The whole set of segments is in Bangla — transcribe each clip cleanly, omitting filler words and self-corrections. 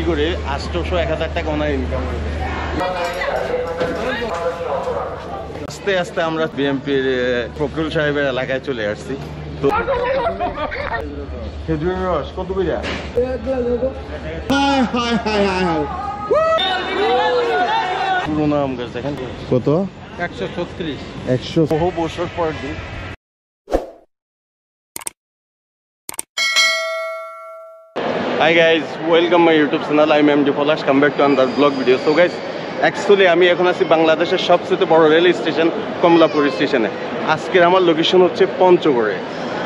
করে 800-1000 টাকা ওনার ইনকাম করে। আস্তে আস্তে আমরা বিএমপির ফখরুল সাহেবের এলাকায় চলে আসছি। তো খেজুরের রস কত করে? পুরোনো আম গাছ দেখেন কত? 136। 100 বহু বছর পর দিন। Hi guys, welcome my YouTube channel. I'm MD Polash. Come back to another vlog video. So guys, actually আমি এখন আছি বাংলাদেশের সবচেয়ে বড় রেল স্টেশন কমলাপুর স্টেশনে। আজকের আমার লোকেশন হচ্ছে পঞ্চগড়ে।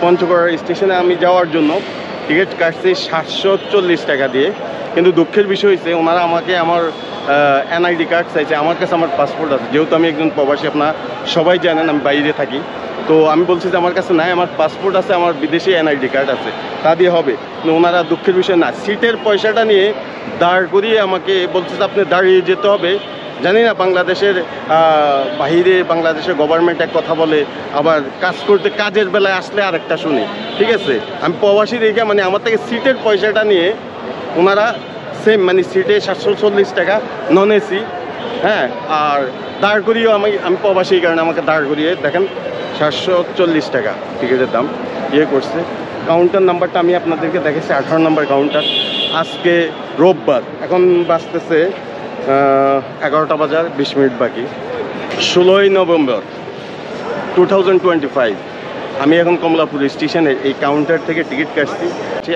পঞ্চগড় স্টেশনে আমি যাওয়ার জন্য টিকিট কাটছি 740 টাকা দিয়ে। কিন্তু দুঃখের বিষয় হচ্ছে ওনারা আমাকে আমার এনআইডি কার্ড চাইছে। আমার কাছে আমার পাসপোর্ট আছে, যেহেতু আমি একজন প্রবাসী, আপনারা সবাই জানেন আমি বাইরে থাকি। তো আমি বলছি যে আমার কাছে নাই, আমার পাসপোর্ট আছে, আমার বিদেশি এনআইডি কার্ড আছে, তা দিয়ে হবে। ওনারা দুঃখের বিষয় না, সিটের পয়সাটা নিয়ে দাঁড় করিয়ে আমাকে বলছে যে আপনি দাঁড়িয়ে যেতে হবে। জানি না বাংলাদেশের বাহিরে বাংলাদেশের গভর্নমেন্ট এক কথা বলে, আবার কাজ করতে কাজের বেলায় আসলে আরেকটা শুনি। ঠিক আছে, আমি প্রবাসী দেখে মানে আমার থেকে সিটের পয়সাটা নিয়ে ওনারা সেম মানে সিটে 740 টাকা নন এসি, হ্যাঁ, আর দাঁড় করিয়েও আমি প্রবাসী কারণে আমাকে দাঁড় করিয়ে দেখেন 740 টাকা টিকিটের দাম ইয়ে করছে। কাউন্টার নাম্বারটা আমি আপনাদেরকে দেখেছি 18 নম্বর কাউন্টার। আজকে রোববার, এখন বাজতেছে 11টা বাজার 20 মিনিট বাকি। 16ই নভেম্বর 2025 আমি এখন কমলাপুর স্টেশনের এই কাউন্টার থেকে টিকিট কাটছি।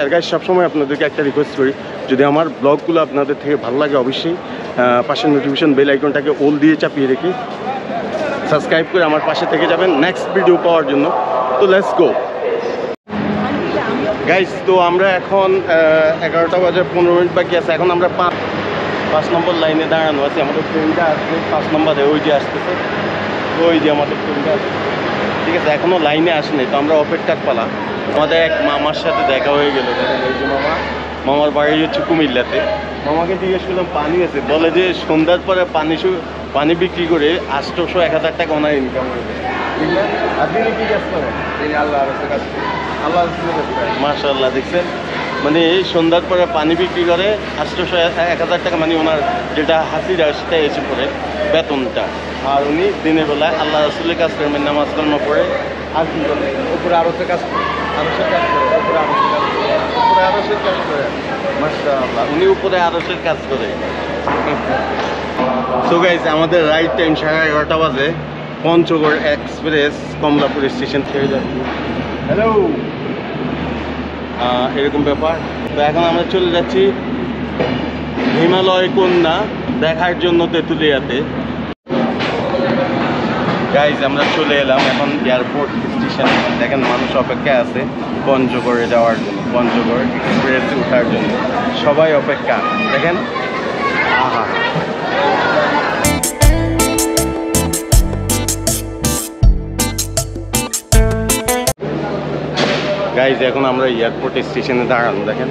আর গাইস সবসময় আপনাদেরকে একটা রিকোয়েস্ট করি, যদি আমার ব্লগগুলো আপনাদের থেকে ভালো লাগে অবশ্যই পাশের নোটিফিকেশন বেল আইকনটাকে অল দিয়ে চাপিয়ে রেখে সাবস্ক্রাইব করে আমার পাশে থেকে যাবেন নেক্সট ভিডিও পাওয়ার জন্য। তো লেটস গো গাইস। তো আমরা এখন 11টা বাজার 15 মিনিট বাকি আছে। এখন আমরা 5 নম্বর লাইনে দাঁড়ানো আছি। আমাদের ট্রেনটা আসবে 5 নম্বরে, ওই যে আসতেছে, ওই যে আমাদের ট্রেনটা আসছে। ঠিক আছে, এখনও লাইনে আসেনি, তো আমরা অপেক্ষার পালা। আমাদের এক মামার সাথে দেখা হয়ে গেল। দেখেন এই যে মামার বাড়ি হচ্ছে কুমিল্লাতে। মামাকে জিজ্ঞেস করলাম পানি আছে, বলে যে সন্ধ্যার পরে পানি বিক্রি করে 800-1000 টাকা ওনার ইনকাম করে। ঠিক না? আপনি কি কাজ করেন? আল্লাহ মাশাআল্লাহ, দেখছেন মানে এই সন্ধ্যার পরে পানি বিক্রি করে 800-1000 টাকা, মানে ওনার যেটা হাসির সেটা এসে পড়ে বেতনটা। আর উনি দিনের বেলায় আল্লাহ রাসূলের কাজ করেন, নামাজ কর্ম পড়ে আর কি করে উপরে আরশের কাজ করে, উপরে আরশের কাজ করে মাশাআল্লাহ, উনি উপরে আরশের কাজ করে। সো গাইস, আমাদের রাইট টাইম 11:30 বাজে। পঞ্চগড় এক্সপ্রেস কমলাপুর স্টেশন থেকে যাচ্ছি। হ্যালো, এরকম ব্যাপার। তো এখন আমরা চলে যাচ্ছি হিমালয় কন্যা দেখার জন্য তেঁতুলিয়াতে। গাইজ আমরা চলে এলাম এখন এয়ারপোর্ট স্টেশনে। দেখেন মানুষ অপেক্ষায় আছে পঞ্চগড়ে যাওয়ার জন্য, পঞ্চগড় এক্সপ্রেসে ওঠার জন্য সবাই অপেক্ষা। দেখেন আহা, গাইজ এখন আমরা এয়ারপোর্ট স্টেশনে দাঁড়ানো। দেখেন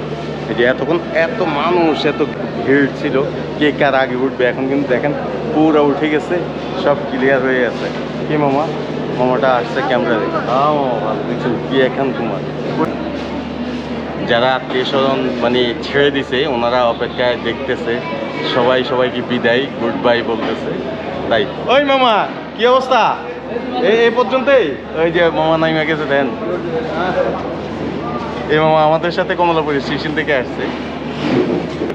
এই যে এতক্ষণ এত মানুষ, এত ভিড় ছিল, কে কার আগে উঠবে। এখন কিন্তু দেখেন পুরো উঠে গেছে, সব ক্লিয়ার হয়ে গেছে। কি মামাটা আসছে ক্যামেরা দেখে। হ্যাঁ মামা, দেখছেন কি এখন তোমার যারা আত্মীয় স্বজন মানে ছেড়ে দিছে ওনারা অপেক্ষায় দেখতেছে, সবাইকে বিদায় গুড বাই বলতেছে। তাই ওই মামা কি অবস্থা? এই পর্যন্তই। ওই যে মামা নাইমা গেছে, দেন এই মামা আমাদের সাথে কমলাপুর স্টেশন থেকে আসছে,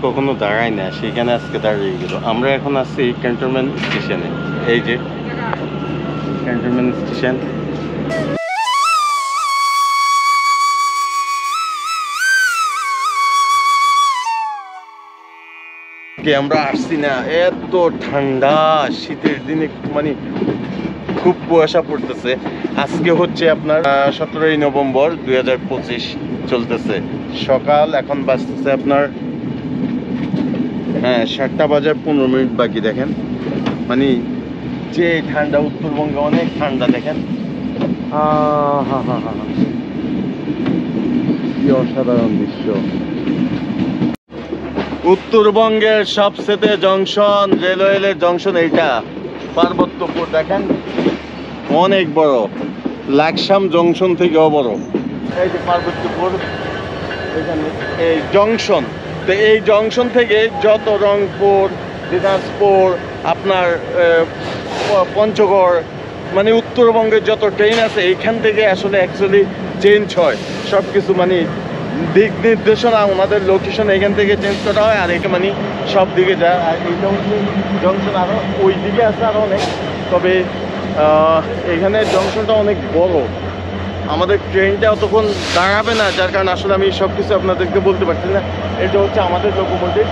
কখনো দাঁড়ায় না, সেখানে আজকে দাঁড়িয়ে গেল। আমরা এখন আসছি ক্যান্টনমেন্ট স্টেশনে। এই যে ক্যান্টনমেন্ট স্টেশন। আমরা আসছি না, এত ঠান্ডা শীতের দিনে, মানে খুব কুয়াশা পড়তেছে। আজকে হচ্ছে আপনার 17ই নভেম্বর 2025 চলতেছে। সকাল এখন বাজতেছে আপনার 7টা বাজার 15 মিনিট বাকি। দেখেন মানে যে ঠান্ডা, উত্তরবঙ্গে অনেক ঠান্ডা। দেখেন কি অসাধারণ দৃশ্য। উত্তরবঙ্গের সবচেয়ে জংশন, রেলওয়ের জংশন এইটা পার্বত্যপুর। দেখেন অনেক বড়, লাকসাম জংশন থেকেও বড়। এই যে পার্বত্যপুর, এখানে এই জংশন তো এই জংশন থেকে যত রংপুর, দিনাজপুর, আপনার পঞ্চগড়, মানে উত্তরবঙ্গের যত ট্রেন আছে এইখান থেকে আসলে অ্যাকচুয়ালি চেঞ্জ হয় সব কিছু, মানে দিক নির্দেশনা ওনাদের লোকেশন এখান থেকে চেঞ্জ করা হয়, আর এটা মানে সব দিকে যায়। আর এইটা হচ্ছে জংশন, আরও ওই দিকে আছে আরও অনেক, তবে এখানে জংশনটা অনেক বড়। আমাদের ট্রেনটা অতক্ষণ দাঁড়াবে না, যার কারণে আসলে আমি সব কিছু আপনাদেরকে বলতে পারছি না। এটা হচ্ছে আমাদের লোকোমোটিভ।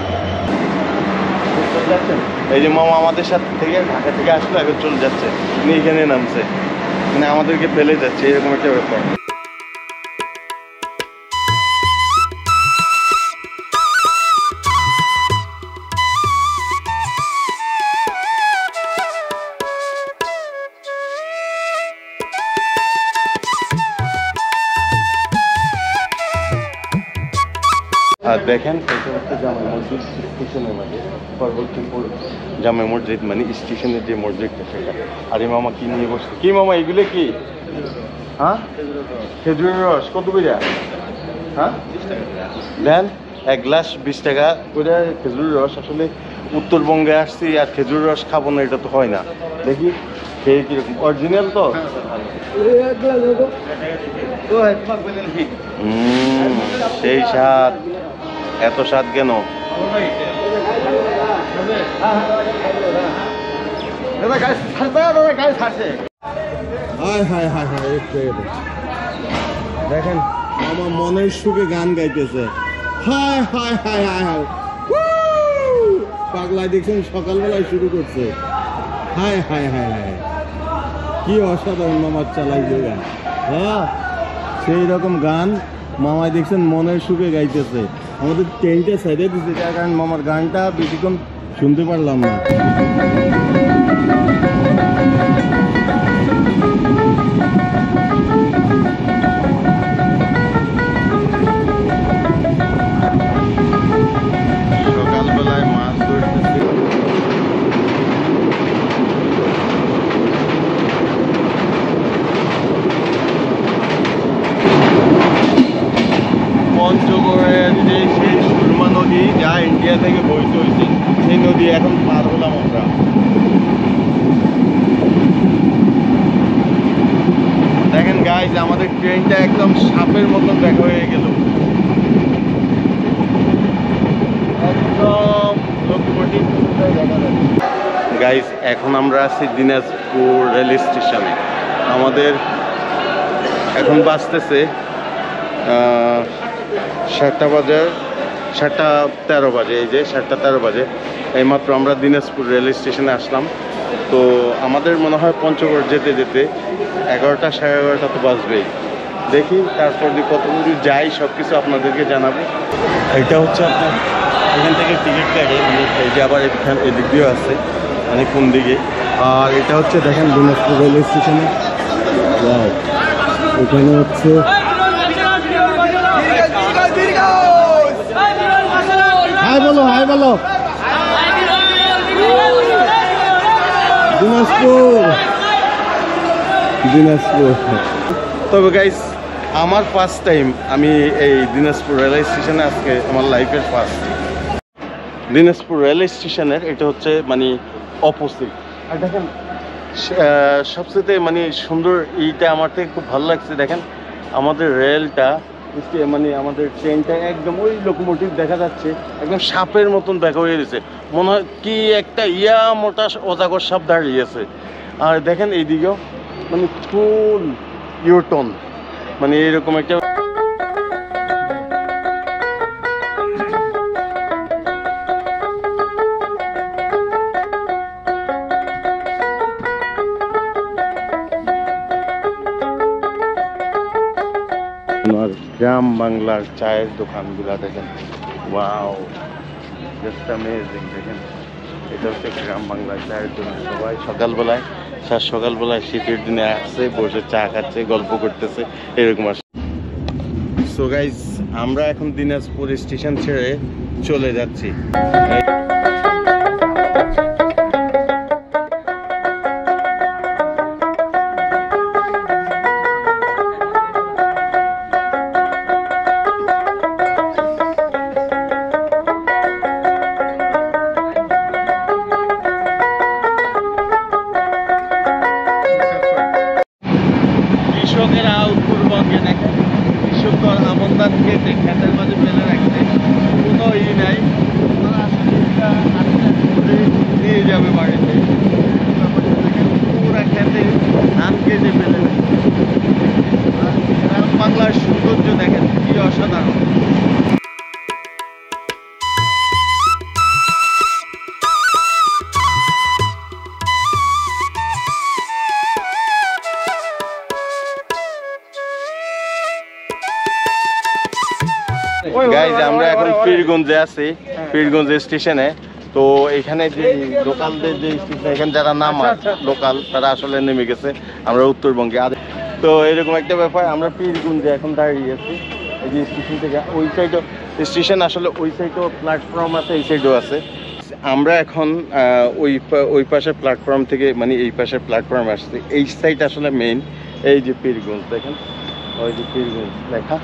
এই যে মামা আমাদের সাথে থেকে ঢাকা থেকে আসলে এখন চলে যাচ্ছে, উনি এখানে নামছে, মানে আমাদেরকে ফেলে যাচ্ছে, এরকম একটা ব্যাপার। আর দেখেন এটা হচ্ছে জামে মসজিদ স্টেশনের মাঝে, পার্বতীপুর জামে মসজিদ, মানে স্টেশনের যে মসজিদটা সেটা। আর এই মামা কি নিয়ে বসছে? কি মামা এগুলো কি? হ্যাঁ, খেজুরের রস কত করে? হ্যাঁ দেন, 1 গ্লাস 20 টাকা করে খেজুরের রস। আসলে উত্তরবঙ্গে আসছি আর খেজুরের রস খাবো না, এটা তো হয় না। দেখি খেয়ে কিরকম, অরিজিনাল তো? সেই স্বাদ, এত স্বাদ কেন? দেখেন আমার মনের সুখে গান গাইতেছে, হায় হায় হায় হায় হায়, পাগলায় দেখছেন সকালবেলায় শুরু করছে, হায় হায় হায় হায়, কি অসাধারণ মামার চালাই যে গান। হ্যাঁ, সেই রকম গান মামায় দেখছেন মনের সুখে গাইতেছে। আমাদের ট্রেনটা সাইডে দিচ্ছে, তার কারণ মামার গানটা বেশিক্ষণ শুনতে পারলাম না। সকালবেলায় মাছ ধরতেছি। পঞ্চগড়ের যে সেই সুরমা নদী যা ইন্ডিয়া থেকে বইতে হয়েছে, সেই নদী এখন পার হলাম আমরা। দেখেন গাইজ, আমাদের ট্রেনটা একদম সাপের মতন দেখা হয়ে গেল, একদম লোকোমোটিভ দেখা যাচ্ছে। গাইজ এখন আমরা আছি দিনাজপুর রেল স্টেশনে। আমাদের এখন বাজতেছে 7টা বাজে, 7:13 বাজে। এই যে 7:13 বাজে, এইমাত্র আমরা দিনাজপুর রেল স্টেশনে আসলাম। তো আমাদের মনে হয় পঞ্চগড় যেতে যেতে 11টা, 11:30 তো বাজবেই। দেখি তারপর কত দূর যাই, সব কিছু আপনাদেরকে জানাবো। এটা হচ্ছে আপনার এখান থেকে টিকিট কাটে, মানে এই যে আবার এদিক দিয়েও আছে, মানে কোন দিকে। আর এটা হচ্ছে দেখেন দিনাজপুর রেল স্টেশনে, এখানে হচ্ছে হাই বলো, হাই বলো, দিনাজপুর, দিনাজপুর। তবে গাইস আমার ফার্স্ট টাইম আমি এই দিনাজপুর রেলওয়ে স্টেশনে, আজকে আমার লাইফের ফার্স্ট। দিনাজপুর রেলওয়ে স্টেশনের এটা হচ্ছে মানে অপোজিট। আর দেখেন সবচেয়ে মানে সুন্দর এইটা আমার থেকে খুব ভালো লাগছে। দেখেন আমাদের রেলটা, মানে আমাদের ট্রেনটা একদম ওই লোকোমোটিভ দেখা যাচ্ছে, একদম সাপের মতন দেখা হয়ে গেছে, মনে হয় কি একটা মোটা অজাগর সাপ দাঁড়িয়েছে। আর দেখেন এইদিকেও মানে ফুল ইউটন, মানে এরকম একটা গ্রাম বাংলার চায়ের দোকানগুলা দেখেন, ওয়াও, জাস্ট অ্যামেজিং। দেখেন এটা হচ্ছে গ্রাম বাংলার চায়ের দোকান। সবাই সকালবেলায় শীতের দিনে আসছে, বসে চা খাচ্ছে, গল্প করতেছে, এরকম আসছে। সো গাইস, আমরা এখন দিনাজপুর স্টেশন ছেড়ে চলে যাচ্ছি। পীরগঞ্জে আছি, পীরগঞ্জ স্টেশনে। তো এখানে যে লোকালদের যে স্টেশন, এখানে যারা নামার লোকাল তারা আসলে নেমে গেছে, আমরা উত্তরবঙ্গে। তো এরকম একটা ব্যাপার, আমরা পীরগঞ্জে এখন দাঁড়িয়ে আছি। এই যে স্টেশন থেকে ওই সাইডও স্টেশন, আসলে ওই সাইডেও প্ল্যাটফর্ম আছে, এই সাইডও আছে। আমরা এখন ওই পাশের প্ল্যাটফর্ম থেকে, মানে এই পাশের প্ল্যাটফর্ম আসছি। এই সাইড আসলে মেইন। এই যে পীরগঞ্জ দেখেন, ওই যে পীরগঞ্জ লেখা।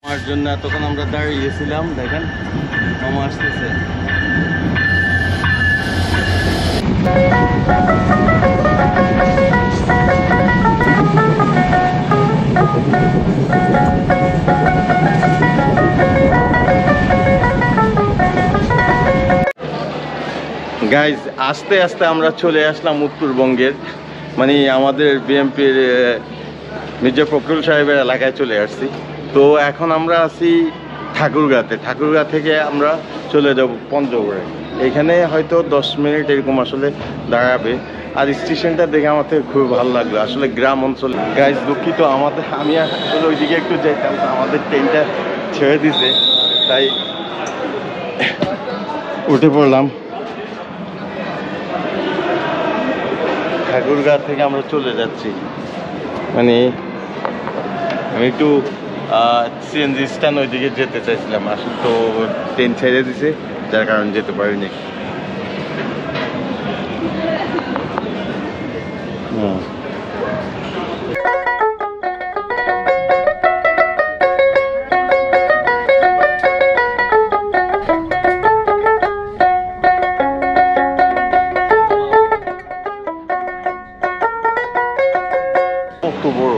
আমার জন্য এতক্ষণ আমরা দাঁড়িয়েছিলাম, দেখেন মামা আসতেছে। গাইজ আস্তে আস্তে আমরা চলে আসলাম উত্তরবঙ্গের, মানে আমাদের বিএমপির মির্জা ফখরুল সাহেবের এলাকায় চলে আসছি। তো এখন আমরা আছি ঠাকুরগাঁতে। ঠাকুরগাঁ থেকে আমরা চলে যাব পঞ্চগড়ে। এখানে হয়তো 10 মিনিট এরকম আসলে দাঁড়াবে। আর স্টেশনটা দেখে আমাদের খুব ভালো লাগলো, আসলে গ্রাম অঞ্চল। গাইজ দুঃখিত, আমি আসলে ওইদিকে একটু যেতাম, আমাদের ট্রেনটা ছেড়ে দিছে, তাই উঠে পড়লাম। ঠাকুরগাঁ থেকে আমরা চলে যাচ্ছি, মানে আমি একটু সিএনজি স্ট্যান্ড ওইদিকে যেতে চাইছিলাম, আসলে তো ট্রেন ছেড়ে দিছে, যার কারণে যেতে পারিনি। কত বড়,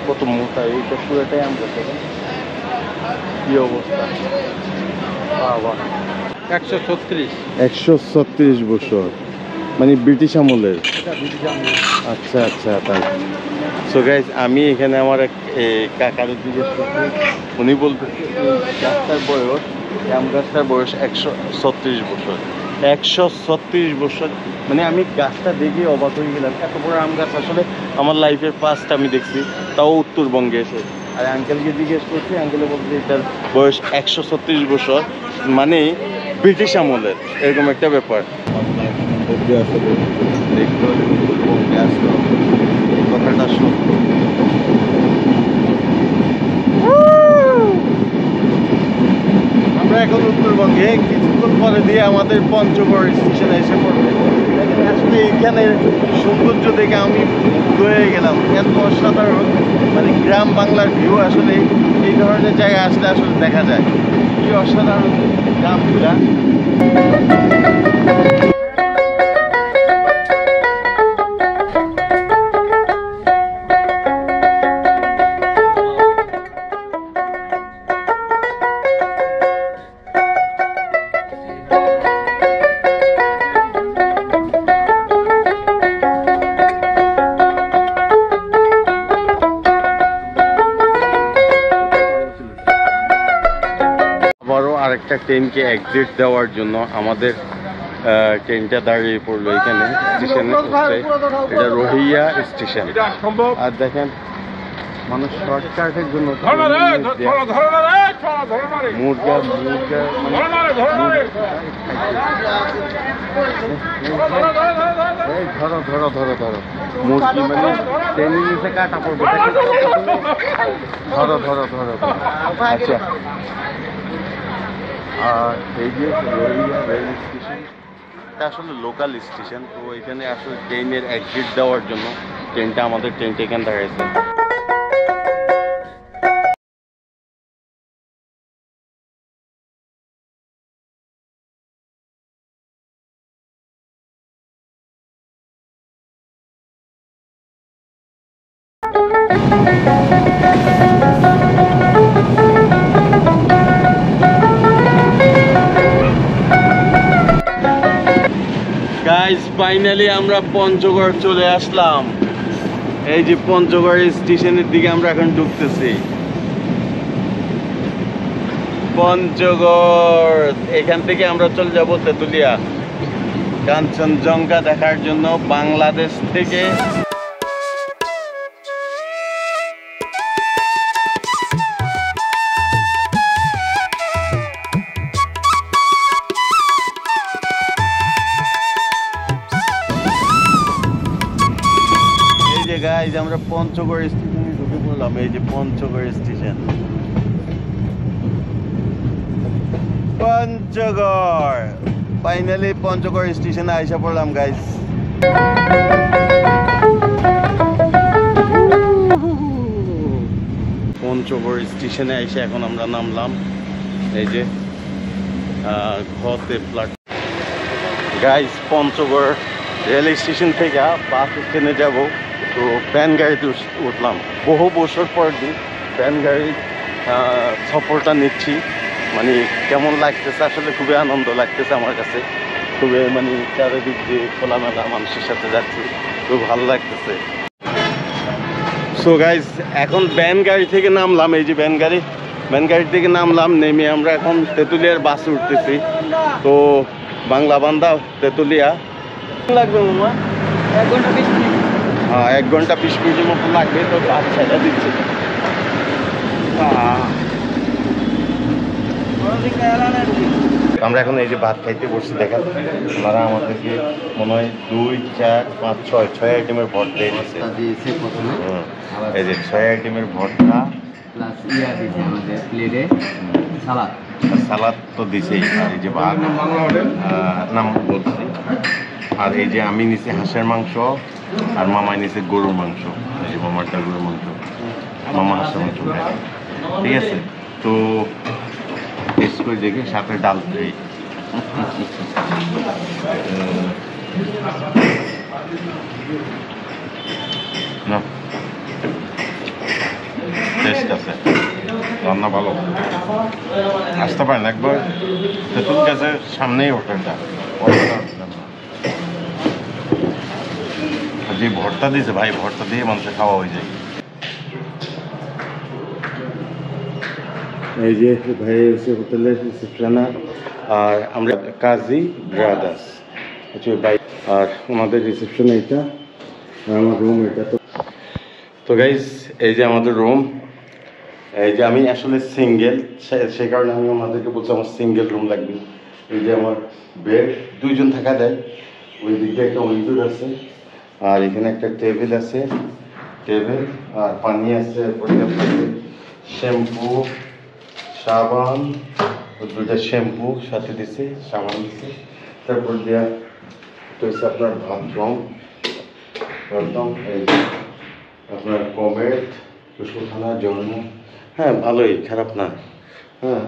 কত মোটা, এইটা পুরোটাই আমরা দেখেন কি অবস্থা। 136 বছর, মানে ব্রিটিশ আমলের। আচ্ছা আচ্ছা, তাই। সো গাইজ আমি এখানে আমার এক কাকার দিকে, উনি বলতেছে গাছটার বয়স, আম গাছটার বয়স 136 বছর। 136 বছর, মানে আমি গাছটা দেখে অবাক হয়ে গেলাম। এত বড় আম গাছ আসলে আমার লাইফের ফার্স্ট আমি দেখছি, তাও উত্তরবঙ্গে এসে। আর আঙ্কেলকে জিজ্ঞেস করছি, আঙ্কেলে বলছে এটার বয়স 136 বছর, মানে ব্রিটিশ আমলের, এরকম একটা ব্যাপার। কথাটা সত্য। আমরা এখন উত্তরবঙ্গে, কিছুক্ষণ পরে দিয়ে আমাদের পঞ্চগড় স্টেশনে এসে পড়বে। আসলে এখানের সৌন্দর্য দেখে আমি মুগ্ধ হয়ে গেলাম, এত অসাধারণ, মানে গ্রাম বাংলার ভিউ আসলে এই ধরনের জায়গায় আসলে আসলে দেখা যায়, কি অসাধারণ গ্রামগুলা। আরেকটা ট্রেনকে এক্সিট দেওয়ার জন্য আমাদের ট্রেনটা দাঁড়িয়ে পড়লো এখানে স্টেশনে। এটা রোহিয়া স্টেশন। আর দেখেন মানুষ শর্টকাটের জন্য মুরগা ধরো ধরো ধরো ধরো মুরগি, মানে ট্রেনের নিচে কাটা পড়বে। ধরো ধরো ধরো। আচ্ছা, আর এই যে রোহিয়া রেল স্টেশন, এটা আসলে লোকাল স্টেশন। তো এখানে আসলে ট্রেনের এক্সিট দেওয়ার জন্য আমাদের ট্রেনটা এখানে দাঁড়িয়েছে। গাইস ফাইনালি আমরা পঞ্চগড় চলে আসলাম। এই যে পঞ্চগড় স্টেশনের দিকে আমরা এখন ঢুকতেছি। পঞ্চগড়, এখান থেকে আমরা চলে যাব তেতুলিয়া, কাঞ্চনজঙ্ঘা দেখার জন্য বাংলাদেশ থেকে। আমরা পঞ্চগড় স্টেশনে ঢুকে পড়লাম। এই যে পঞ্চগড় স্টেশন, পঞ্চগড়। ফাইনালি পঞ্চগড় স্টেশনে আইসা পড়লাম গাইস। পঞ্চগড় স্টেশনে এসে এখন আমরা নামলাম। এই যে ঘতে প্লাট গাইস, পঞ্চগড় রেল স্টেশন থেকে বাস স্ট্যান্ডে যাব। তো ভ্যান গাড়িতে উঠলাম। বহু বছর পর দিন ভ্যান গাড়ির সফরটা নিচ্ছি। মানে কেমন লাগতেছে, আসলে খুবই আনন্দ লাগতেছে আমার কাছে। খুবই মানে চারিদিক দিয়ে খোলামেলা মানুষের সাথে যাচ্ছি, খুব ভালো লাগতেছে। সো গাইজ এখন ভ্যান গাড়ি থেকে নামলাম। এই যে ভ্যান গাড়ি থেকে নামলাম, নেমে আমরা এখন তেঁতুলিয়ার বাস উঠতেছি। তো বাংলা বান্দা তেঁতুলিয়া লাগবে মামা 1 ঘন্টা 20 মিনিট। হ্যাঁ 1 ঘন্টা 20 মিনিটের মতো লাগবে। তো বাস ছেড়ে দিচ্ছে। আমরা এখন এই যে ভাত খাইতে বসছি। দেখেন ওনারা আমাদেরকে মনে হয় 2, 4, 5, 6 আইটেমের ভর্তা দিয়েছে। এই যে 6 আইটেমের ভর্তা প্লাস দিয়েছে আমাদের প্লেটে সালাদ। সালাদ তো দিছেই। আর এই যে ভাত নাম বলছি। আর এই যে আমি নিছি হাঁসের মাংস, আর মামাই নিছে গরুর মাংস। এই যে মামারটা গরুর মাংস, মামা হাঁসের মাংস খায়। ঠিক আছে, তো টেস্ট করে দেখে সাথে ডাল ফ্রাই। না টেস্ট আছে, রান্না ভালো। আসতে পারেন একবার, তেঁতুল গাছের সামনেই হোটেলটা। যে ভর্তা দিয়েছে ভাই, ভর্তা দিয়ে মানুষের খাওয়া হয়ে যায়। এই যে ভাই হচ্ছে হোটেলের রিসেপশনার, আর আমরা কাজী ব্রাদার্স হচ্ছে ভাই, আর ওনাদের রিসেপশন এইটা, আর আমার রুম এটা। তো গাইজ এই যে আমাদের রুম। এই যে আমি আসলে সিঙ্গেল, সে কারণে আমি ওনাদেরকে বলছি আমার সিঙ্গেল রুম লাগবে। এই যে আমার বেড 2 জন থাকা যায়। ওই দিকে একটা উইন্ডোর আছে, আর এখানে একটা টেবিল আছে, আর পানি আছে, শ্যাম্পু, সাবান, 2টা শ্যাম্পু সাথে দিছে, সাবান দিছে। তারপর দেওয়া তো হচ্ছে আপনার বাথরুম, এই আপনার কমেট, কুশলখানা, যমুনা। হ্যাঁ ভালোই, খারাপ না। হ্যাঁ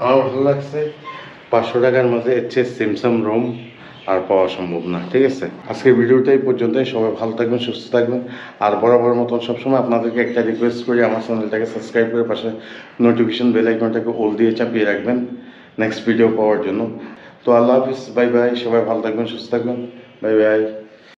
আমার ভালো লাগছে। 500 টাকার মধ্যে এর চেয়ে সিমসাম রুম আর পাওয়া সম্ভব না। ঠিক আছে, আজকের ভিডিওটা এই পর্যন্তই। সবাই ভালো থাকবেন, সুস্থ থাকবেন। আর বরাবর মতন সবসময় আপনাদেরকে একটা রিকোয়েস্ট করি, আমার চ্যানেলটাকে সাবস্ক্রাইব করে পাশে নোটিফিকেশন বেল আইকনটাকে অল দিয়ে চাপিয়ে রাখবেন নেক্সট ভিডিও পাওয়ার জন্য। তো আল্লাহ হাফিজ, বাই বাই। সবাই ভালো থাকবেন, সুস্থ থাকবেন, বাই বাই।